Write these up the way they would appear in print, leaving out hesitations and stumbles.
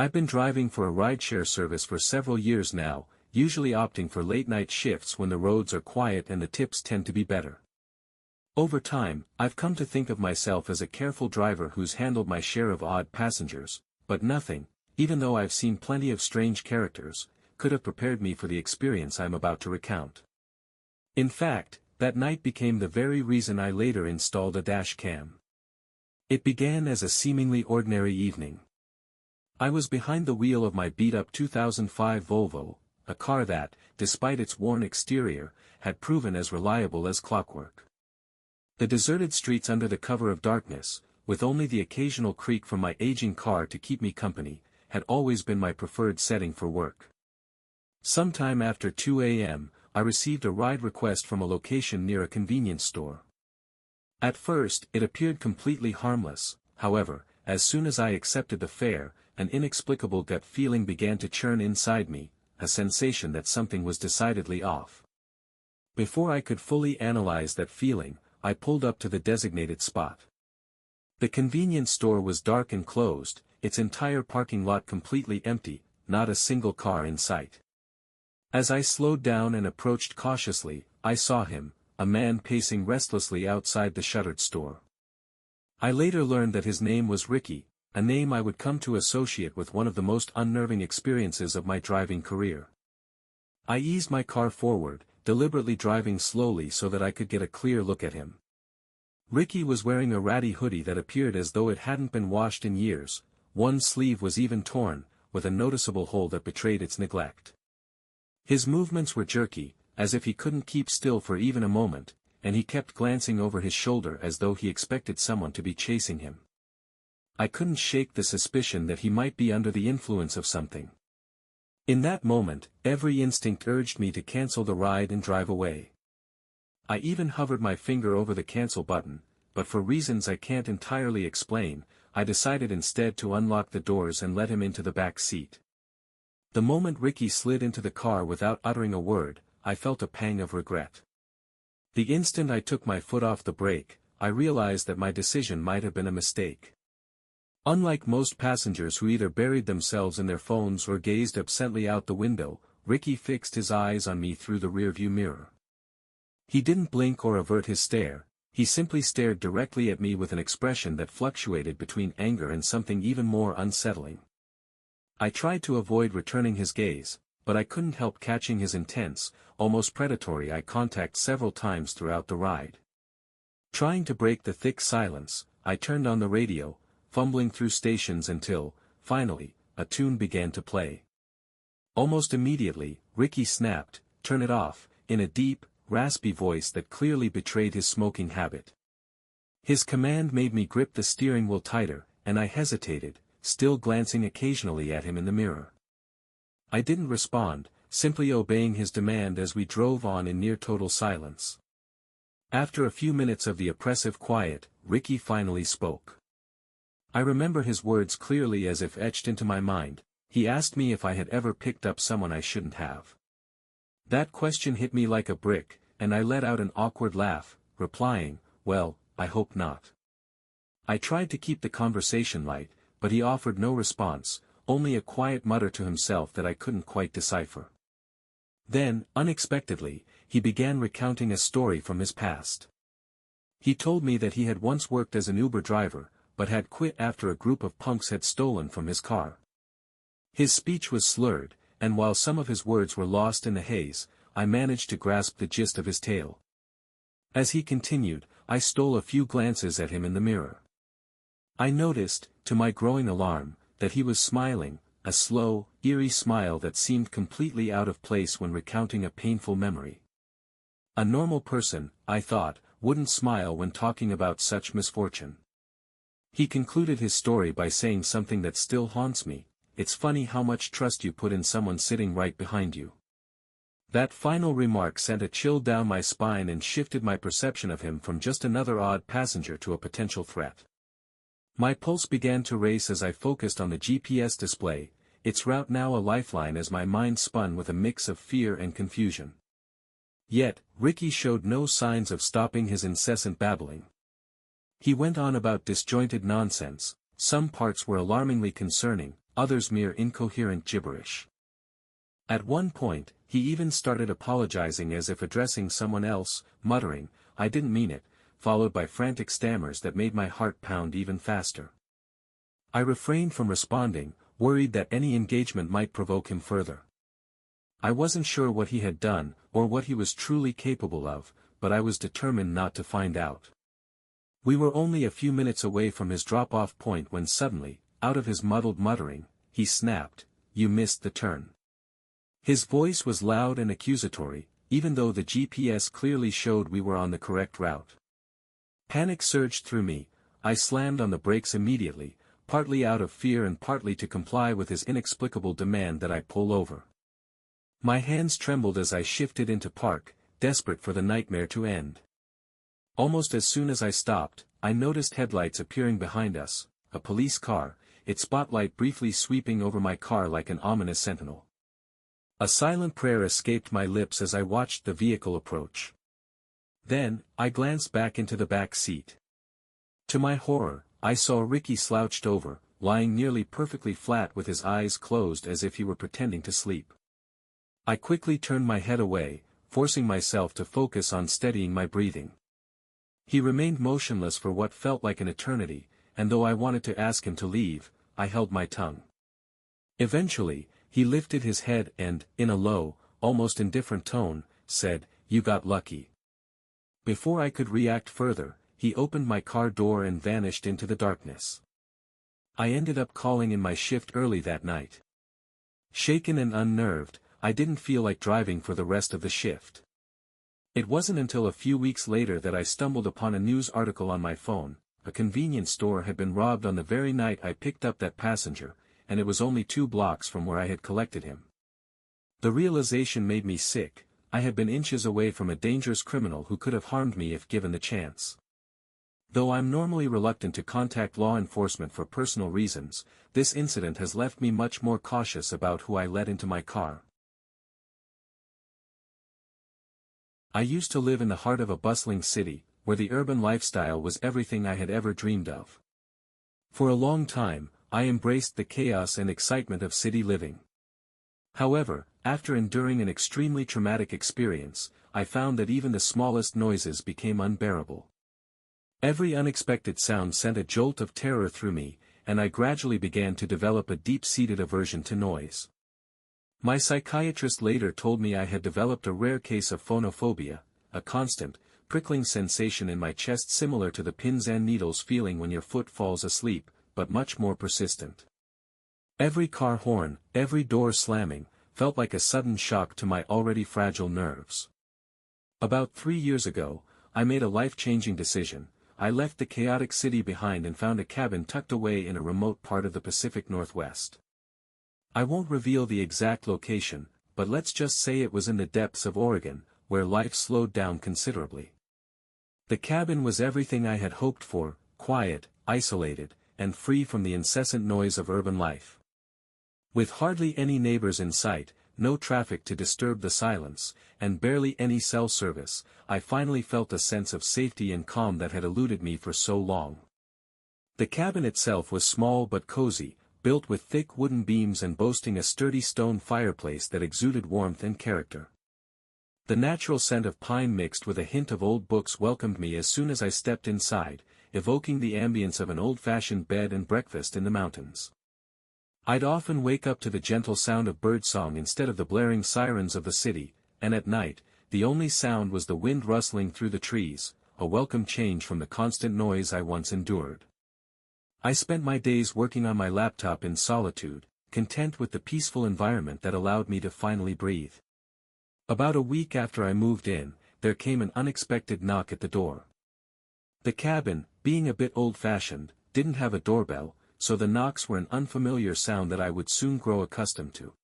I've been driving for a rideshare service for several years now, usually opting for late-night shifts when the roads are quiet and the tips tend to be better. Over time, I've come to think of myself as a careful driver who's handled my share of odd passengers, but nothing, even though I've seen plenty of strange characters, could have prepared me for the experience I'm about to recount. In fact, that night became the very reason I later installed a dash cam. It began as a seemingly ordinary evening. I was behind the wheel of my beat-up 2005 Volvo, a car that, despite its worn exterior, had proven as reliable as clockwork. The deserted streets under the cover of darkness, with only the occasional creak from my aging car to keep me company, had always been my preferred setting for work. Sometime after 2 a.m., I received a ride request from a location near a convenience store. At first, it appeared completely harmless, however, as soon as I accepted the fare, an inexplicable gut feeling began to churn inside me, a sensation that something was decidedly off. Before I could fully analyze that feeling, I pulled up to the designated spot. The convenience store was dark and closed, its entire parking lot completely empty, not a single car in sight. As I slowed down and approached cautiously, I saw him, a man pacing restlessly outside the shuttered store. I later learned that his name was Ricky, a name I would come to associate with one of the most unnerving experiences of my driving career. I eased my car forward, deliberately driving slowly so that I could get a clear look at him. Ricky was wearing a ratty hoodie that appeared as though it hadn't been washed in years, one sleeve was even torn, with a noticeable hole that betrayed its neglect. His movements were jerky, as if he couldn't keep still for even a moment, and he kept glancing over his shoulder as though he expected someone to be chasing him. I couldn't shake the suspicion that he might be under the influence of something. In that moment, every instinct urged me to cancel the ride and drive away. I even hovered my finger over the cancel button, but for reasons I can't entirely explain, I decided instead to unlock the doors and let him into the back seat. The moment Ricky slid into the car without uttering a word, I felt a pang of regret. The instant I took my foot off the brake, I realized that my decision might have been a mistake. Unlike most passengers who either buried themselves in their phones or gazed absently out the window, Ricky fixed his eyes on me through the rearview mirror. He didn't blink or avert his stare, he simply stared directly at me with an expression that fluctuated between anger and something even more unsettling. I tried to avoid returning his gaze, but I couldn't help catching his intense, almost predatory eye contact several times throughout the ride. Trying to break the thick silence, I turned on the radio, fumbling through stations until, finally, a tune began to play. Almost immediately, Ricky snapped, "Turn it off," in a deep, raspy voice that clearly betrayed his smoking habit. His command made me grip the steering wheel tighter, and I hesitated, still glancing occasionally at him in the mirror. I didn't respond, simply obeying his demand as we drove on in near total silence. After a few minutes of the oppressive quiet, Ricky finally spoke. I remember his words clearly as if etched into my mind. He asked me if I had ever picked up someone I shouldn't have. That question hit me like a brick, and I let out an awkward laugh, replying, "Well, I hope not." I tried to keep the conversation light, but he offered no response, only a quiet mutter to himself that I couldn't quite decipher. Then, unexpectedly, he began recounting a story from his past. He told me that he had once worked as an Uber driver, but had quit after a group of punks had stolen from his car. His speech was slurred, and while some of his words were lost in the haze, I managed to grasp the gist of his tale. As he continued, I stole a few glances at him in the mirror. I noticed, to my growing alarm, that he was smiling, a slow, eerie smile that seemed completely out of place when recounting a painful memory. A normal person, I thought, wouldn't smile when talking about such misfortune. He concluded his story by saying something that still haunts me: "It's funny how much trust you put in someone sitting right behind you." That final remark sent a chill down my spine and shifted my perception of him from just another odd passenger to a potential threat. My pulse began to race as I focused on the GPS display, its route now a lifeline as my mind spun with a mix of fear and confusion. Yet, Ricky showed no signs of stopping his incessant babbling. He went on about disjointed nonsense, some parts were alarmingly concerning, others mere incoherent gibberish. At one point, he even started apologizing as if addressing someone else, muttering, "I didn't mean it," followed by frantic stammers that made my heart pound even faster. I refrained from responding, worried that any engagement might provoke him further. I wasn't sure what he had done, or what he was truly capable of, but I was determined not to find out. We were only a few minutes away from his drop-off point when suddenly, out of his muddled muttering, he snapped, "You missed the turn." His voice was loud and accusatory, even though the GPS clearly showed we were on the correct route. Panic surged through me. I slammed on the brakes immediately, partly out of fear and partly to comply with his inexplicable demand that I pull over. My hands trembled as I shifted into park, desperate for the nightmare to end. Almost as soon as I stopped, I noticed headlights appearing behind us, a police car, its spotlight briefly sweeping over my car like an ominous sentinel. A silent prayer escaped my lips as I watched the vehicle approach. Then, I glanced back into the back seat. To my horror, I saw Ricky slouched over, lying nearly perfectly flat with his eyes closed as if he were pretending to sleep. I quickly turned my head away, forcing myself to focus on steadying my breathing. He remained motionless for what felt like an eternity, and though I wanted to ask him to leave, I held my tongue. Eventually, he lifted his head and, in a low, almost indifferent tone, said, "You got lucky." Before I could react further, he opened my car door and vanished into the darkness. I ended up calling in my shift early that night. Shaken and unnerved, I didn't feel like driving for the rest of the shift. It wasn't until a few weeks later that I stumbled upon a news article on my phone. A convenience store had been robbed on the very night I picked up that passenger, and it was only 2 blocks from where I had collected him. The realization made me sick. I had been inches away from a dangerous criminal who could have harmed me if given the chance. Though I'm normally reluctant to contact law enforcement for personal reasons, this incident has left me much more cautious about who I let into my car. I used to live in the heart of a bustling city, where the urban lifestyle was everything I had ever dreamed of. For a long time, I embraced the chaos and excitement of city living. However, after enduring an extremely traumatic experience, I found that even the smallest noises became unbearable. Every unexpected sound sent a jolt of terror through me, and I gradually began to develop a deep-seated aversion to noise. My psychiatrist later told me I had developed a rare case of phonophobia, a constant, prickling sensation in my chest similar to the pins and needles feeling when your foot falls asleep, but much more persistent. Every car horn, every door slamming, felt like a sudden shock to my already fragile nerves. About 3 years ago, I made a life-changing decision. I left the chaotic city behind and found a cabin tucked away in a remote part of the Pacific Northwest. I won't reveal the exact location, but let's just say it was in the depths of Oregon, where life slowed down considerably. The cabin was everything I had hoped for: quiet, isolated, and free from the incessant noise of urban life. With hardly any neighbors in sight, no traffic to disturb the silence, and barely any cell service, I finally felt a sense of safety and calm that had eluded me for so long. The cabin itself was small but cozy, built with thick wooden beams and boasting a sturdy stone fireplace that exuded warmth and character. The natural scent of pine mixed with a hint of old books welcomed me as soon as I stepped inside, evoking the ambience of an old-fashioned bed and breakfast in the mountains. I'd often wake up to the gentle sound of birdsong instead of the blaring sirens of the city, and at night, the only sound was the wind rustling through the trees, a welcome change from the constant noise I once endured. I spent my days working on my laptop in solitude, content with the peaceful environment that allowed me to finally breathe. About a week after I moved in, there came an unexpected knock at the door. The cabin, being a bit old-fashioned, didn't have a doorbell, so the knocks were an unfamiliar sound that I would soon grow accustomed to.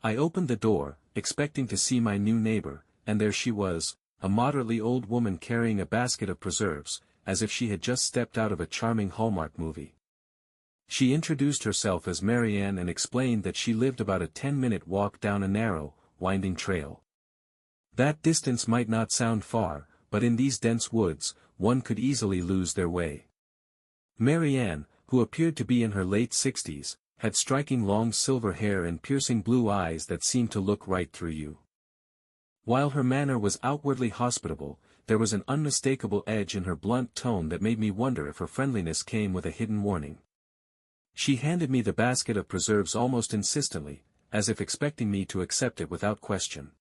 I opened the door, expecting to see my new neighbor, and there she was, a moderately old woman carrying a basket of preserves, as if she had just stepped out of a charming Hallmark movie. She introduced herself as Mary Ann and explained that she lived about a 10-minute walk down a narrow, winding trail. That distance might not sound far, but in these dense woods, one could easily lose their way. Mary Ann, who appeared to be in her late 60s, had striking long silver hair and piercing blue eyes that seemed to look right through you. While her manner was outwardly hospitable, there was an unmistakable edge in her blunt tone that made me wonder if her friendliness came with a hidden warning. She handed me the basket of preserves almost insistently, as if expecting me to accept it without question.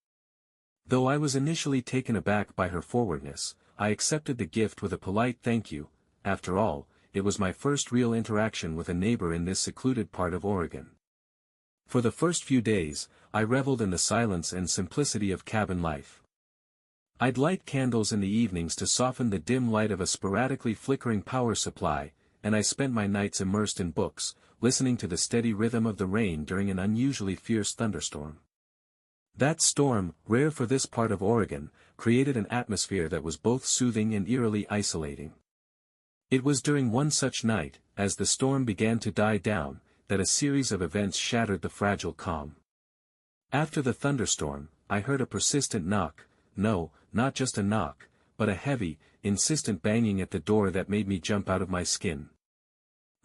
Though I was initially taken aback by her forwardness, I accepted the gift with a polite thank you. After all, it was my first real interaction with a neighbor in this secluded part of Oregon. For the first few days, I reveled in the silence and simplicity of cabin life. I'd light candles in the evenings to soften the dim light of a sporadically flickering power supply, and I spent my nights immersed in books, listening to the steady rhythm of the rain during an unusually fierce thunderstorm. That storm, rare for this part of Oregon, created an atmosphere that was both soothing and eerily isolating. It was during one such night, as the storm began to die down, that a series of events shattered the fragile calm. After the thunderstorm, I heard a persistent knock, no, not just a knock, but a heavy, insistent banging at the door that made me jump out of my skin.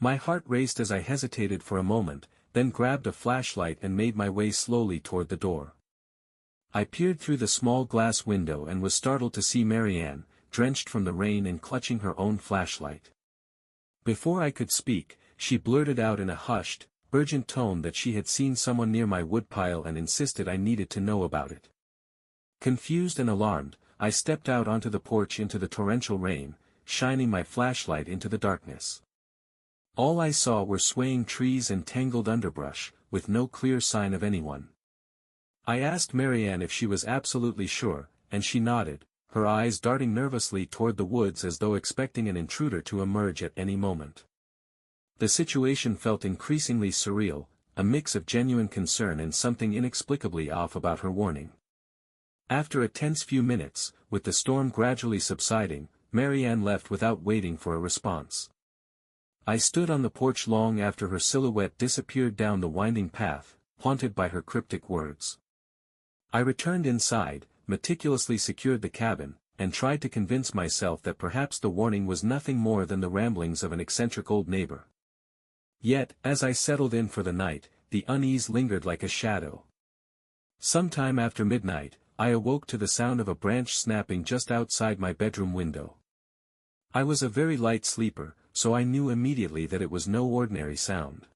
My heart raced as I hesitated for a moment, then grabbed a flashlight and made my way slowly toward the door. I peered through the small glass window and was startled to see Marianne, drenched from the rain and clutching her own flashlight. Before I could speak, she blurted out in a hushed, urgent tone that she had seen someone near my woodpile and insisted I needed to know about it. Confused and alarmed, I stepped out onto the porch into the torrential rain, shining my flashlight into the darkness. All I saw were swaying trees and tangled underbrush, with no clear sign of anyone. I asked Marianne if she was absolutely sure, and she nodded, her eyes darting nervously toward the woods as though expecting an intruder to emerge at any moment. The situation felt increasingly surreal, a mix of genuine concern and something inexplicably off about her warning. After a tense few minutes, with the storm gradually subsiding, Marianne left without waiting for a response. I stood on the porch long after her silhouette disappeared down the winding path, haunted by her cryptic words. I returned inside, meticulously secured the cabin, and tried to convince myself that perhaps the warning was nothing more than the ramblings of an eccentric old neighbor. Yet, as I settled in for the night, the unease lingered like a shadow. Sometime after midnight, I awoke to the sound of a branch snapping just outside my bedroom window. I was a very light sleeper, so I knew immediately that it was no ordinary sound.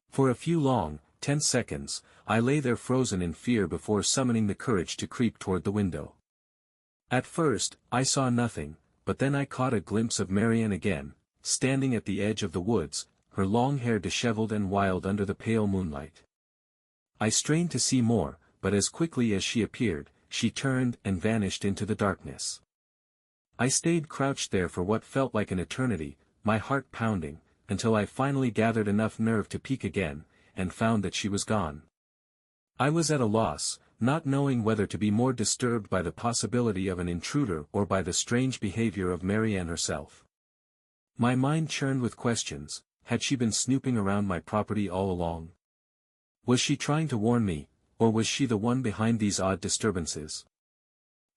For a few long, tense seconds, I lay there frozen in fear before summoning the courage to creep toward the window. At first, I saw nothing, but then I caught a glimpse of Marianne again, standing at the edge of the woods, her long hair disheveled and wild under the pale moonlight. I strained to see more, but as quickly as she appeared, she turned and vanished into the darkness. I stayed crouched there for what felt like an eternity, my heart pounding, until I finally gathered enough nerve to peek again, and found that she was gone. I was at a loss, not knowing whether to be more disturbed by the possibility of an intruder or by the strange behavior of Marianne herself. My mind churned with questions. Had she been snooping around my property all along? Was she trying to warn me, or was she the one behind these odd disturbances?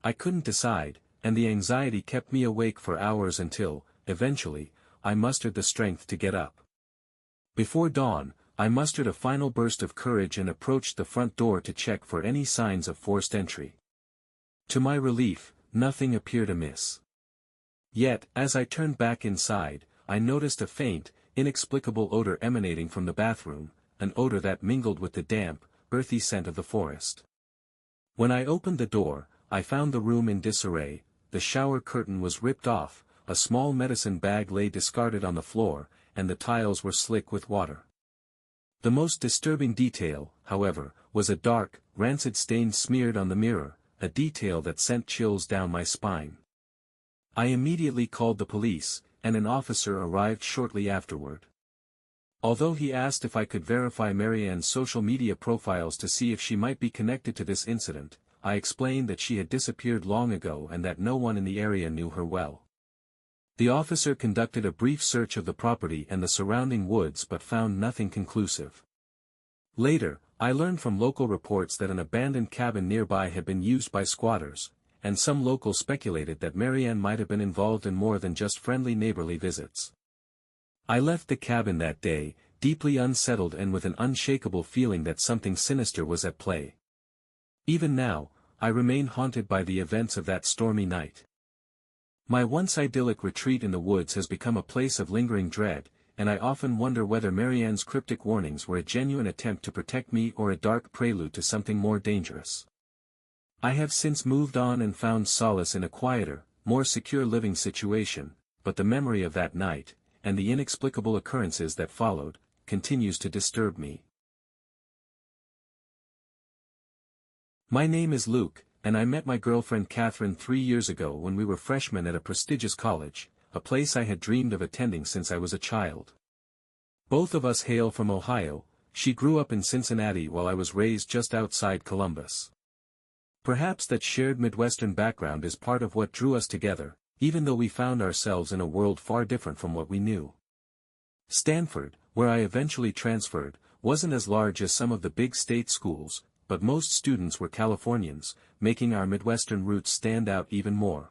I couldn't decide, and the anxiety kept me awake for hours until, eventually, I mustered the strength to get up. Before dawn, I mustered a final burst of courage and approached the front door to check for any signs of forced entry. To my relief, nothing appeared amiss. Yet, as I turned back inside, I noticed a faint, inexplicable odor emanating from the bathroom, an odor that mingled with the damp, earthy scent of the forest. When I opened the door, I found the room in disarray. The shower curtain was ripped off, a small medicine bag lay discarded on the floor, and the tiles were slick with water. The most disturbing detail, however, was a dark, rancid stain smeared on the mirror, a detail that sent chills down my spine. I immediately called the police, and an officer arrived shortly afterward. Although he asked if I could verify Marianne's social media profiles to see if she might be connected to this incident, I explained that she had disappeared long ago and that no one in the area knew her well. The officer conducted a brief search of the property and the surrounding woods but found nothing conclusive. Later, I learned from local reports that an abandoned cabin nearby had been used by squatters, and some locals speculated that Marianne might have been involved in more than just friendly neighborly visits. I left the cabin that day, deeply unsettled and with an unshakable feeling that something sinister was at play. Even now, I remain haunted by the events of that stormy night. My once idyllic retreat in the woods has become a place of lingering dread, and I often wonder whether Marianne's cryptic warnings were a genuine attempt to protect me or a dark prelude to something more dangerous. I have since moved on and found solace in a quieter, more secure living situation, but the memory of that night, and the inexplicable occurrences that followed, continues to disturb me. My name is Luke, and I met my girlfriend Catherine 3 years ago when we were freshmen at a prestigious college, a place I had dreamed of attending since I was a child. Both of us hail from Ohio. She grew up in Cincinnati while I was raised just outside Columbus. Perhaps that shared Midwestern background is part of what drew us together, even though we found ourselves in a world far different from what we knew. Stanford, where I eventually transferred, wasn't as large as some of the big state schools, but most students were Californians, making our Midwestern roots stand out even more.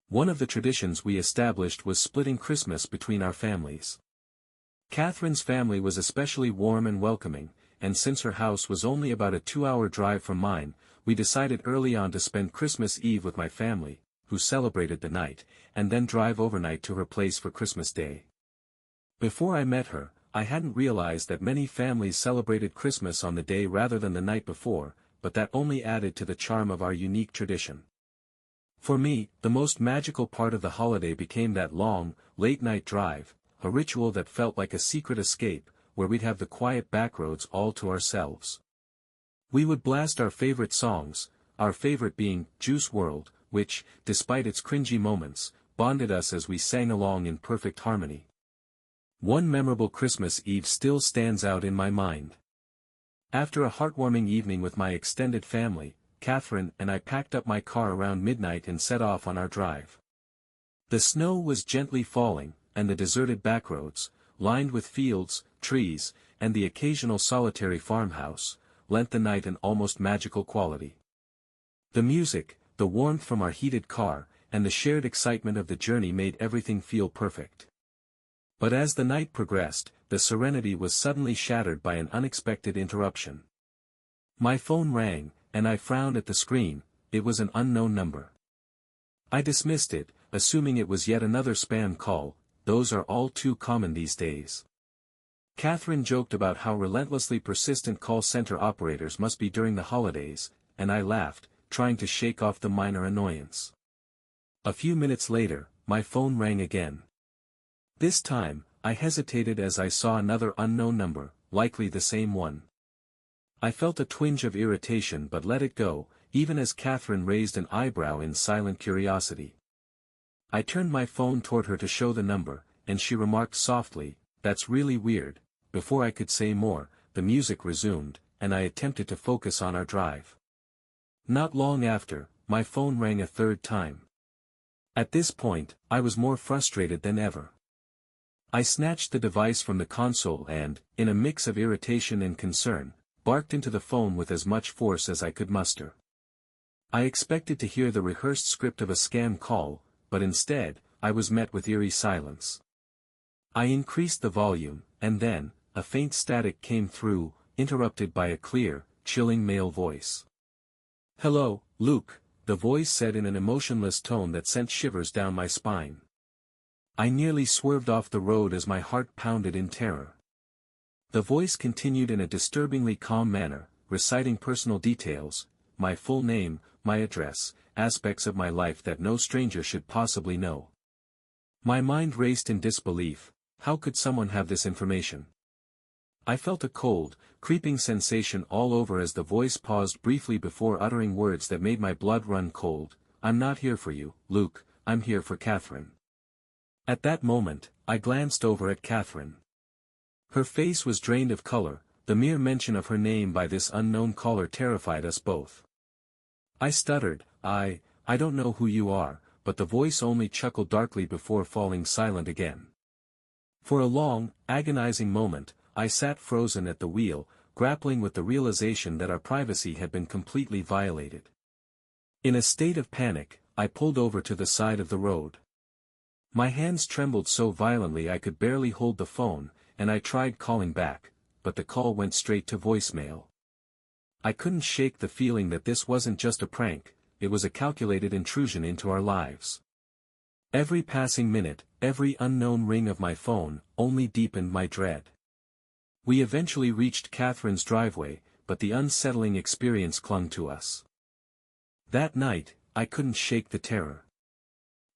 One of the traditions we established was splitting Christmas between our families. Catherine's family was especially warm and welcoming, and since her house was only about a 2-hour drive from mine, we decided early on to spend Christmas Eve with my family, who celebrated the night, and then drive overnight to her place for Christmas Day. Before I met her, I hadn't realized that many families celebrated Christmas on the day rather than the night before, but that only added to the charm of our unique tradition. For me, the most magical part of the holiday became that long, late-night drive, a ritual that felt like a secret escape, where we'd have the quiet backroads all to ourselves. We would blast our favorite songs, our favorite being Juice WRLD, which, despite its cringy moments, bonded us as we sang along in perfect harmony. One memorable Christmas Eve still stands out in my mind. After a heartwarming evening with my extended family, Catherine and I packed up my car around midnight and set off on our drive. The snow was gently falling, and the deserted backroads, lined with fields, trees, and the occasional solitary farmhouse, lent the night an almost magical quality. The music, the warmth from our heated car, and the shared excitement of the journey made everything feel perfect. But as the night progressed, the serenity was suddenly shattered by an unexpected interruption. My phone rang, and I frowned at the screen. It was an unknown number. I dismissed it, assuming it was yet another spam call. Those are all too common these days. Catherine joked about how relentlessly persistent call center operators must be during the holidays, and I laughed, trying to shake off the minor annoyance. A few minutes later, my phone rang again. This time, I hesitated as I saw another unknown number, likely the same one. I felt a twinge of irritation but let it go, even as Catherine raised an eyebrow in silent curiosity. I turned my phone toward her to show the number, and she remarked softly, "That's really weird." Before I could say more, the music resumed, and I attempted to focus on our drive. Not long after, my phone rang a third time. At this point, I was more frustrated than ever. I snatched the device from the console and, in a mix of irritation and concern, barked into the phone with as much force as I could muster. I expected to hear the rehearsed script of a scam call, but instead, I was met with eerie silence. I increased the volume, and then, a faint static came through, interrupted by a clear, chilling male voice. "Hello, Luke," the voice said in an emotionless tone that sent shivers down my spine. I nearly swerved off the road as my heart pounded in terror. The voice continued in a disturbingly calm manner, reciting personal details, my full name, my address, aspects of my life that no stranger should possibly know. My mind raced in disbelief. How could someone have this information? I felt a cold, creeping sensation all over as the voice paused briefly before uttering words that made my blood run cold. "I'm not here for you, Luke, I'm here for Catherine." At that moment, I glanced over at Catherine. Her face was drained of color. The mere mention of her name by this unknown caller terrified us both. I stuttered, I don't know who you are," but the voice only chuckled darkly before falling silent again. For a long, agonizing moment, I sat frozen at the wheel, grappling with the realization that our privacy had been completely violated. In a state of panic, I pulled over to the side of the road. My hands trembled so violently I could barely hold the phone, and I tried calling back, but the call went straight to voicemail. I couldn't shake the feeling that this wasn't just a prank, it was a calculated intrusion into our lives. Every passing minute, every unknown ring of my phone, only deepened my dread. We eventually reached Catherine's driveway, but the unsettling experience clung to us. That night, I couldn't shake the terror.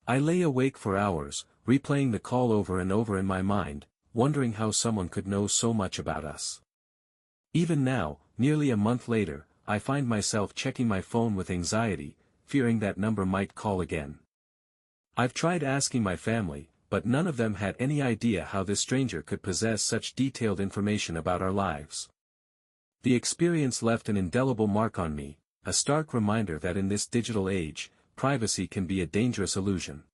I lay awake for hours, replaying the call over and over in my mind, wondering how someone could know so much about us. Even now, nearly a month later, I find myself checking my phone with anxiety, fearing that number might call again. I've tried asking my family, but none of them had any idea how this stranger could possess such detailed information about our lives. The experience left an indelible mark on me, a stark reminder that in this digital age, privacy can be a dangerous illusion.